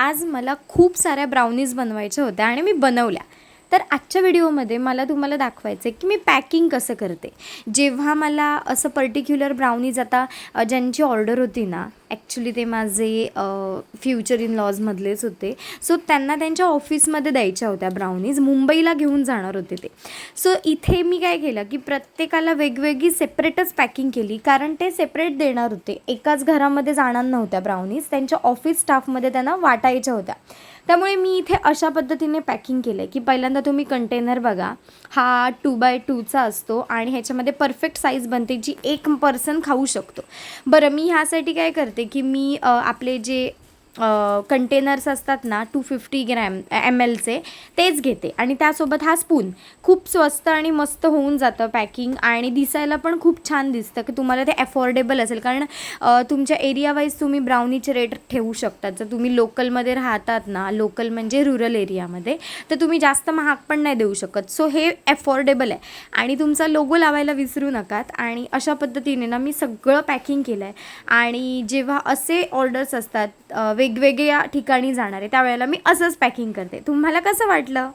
आज मला खूप साऱ्या ब्राउनीज बनवायच्या होत्या आणि मी बनवल्या. तर आजच्या व्हिडिओमध्ये मला तुम्हाला दाखवायचं आहे की मी पॅकिंग कसं करते. जेव्हा मला असं पर्टिक्युलर ब्राउनीज आता ज्यांची ऑर्डर होती ना, ॲक्च्युली ते माझे फ्युचर इन लॉजमधलेच होते. सो त्यांना त्यांच्या ऑफिसमध्ये द्यायच्या होत्या ब्राउनीज, मुंबईला घेऊन जाणार होते ते. सो इथे मी काय केलं की प्रत्येकाला वेगवेगळी सेपरेटच पॅकिंग केली, कारण ते सेपरेट देणार होते. एकाच घरामध्ये जाणार नव्हत्या ब्राउनीज, त्यांच्या ऑफिस स्टाफमध्ये त्यांना वाटायच्या होत्या. त्यामुळे मी इथे अशा पद्धतीने पॅकिंग केलं आहे की पहिल्यांदा तुम्ही कंटेनर बघा, हा 2x2चा असतो आणि ह्याच्यामध्ये परफेक्ट साईज बनते जी एक पर्सन खाऊ शकतो. बरं, मी ह्यासाठी काय करते की मी आपले जे कंटेनर्स असतात ना 250 mlचे तेच घेते आणि त्यासोबत हा स्पून. खूप स्वस्त आणि मस्त होऊन जातं पॅकिंग आणि दिसायला पण खूप छान दिसतं की तुम्हाला ते अफोर्डेबल असेल, कारण तुमच्या एरिया वाईज तुम्ही ब्राउनीचे रेट ठेवू शकतात. जर तुम्ही लोकलमध्ये राहतात ना, लोकल म्हणजे रुरल एरियामध्ये, तर तुम्ही जास्त महाग पण नाही देऊ शकत. सो हे अफोर्डेबल आहे आणि तुमचा लोगो लावायला विसरू नकात. आणि अशा पद्धतीने ना मी सगळं पॅकिंग केलं आहे. आणि जेव्हा असे ऑर्डर्स असतात वेगवेगळ्या ठिकाणी जाणारे, त्यावेळेला मी असंच पॅकिंग करते. तुम्हाला कसं वाटलं?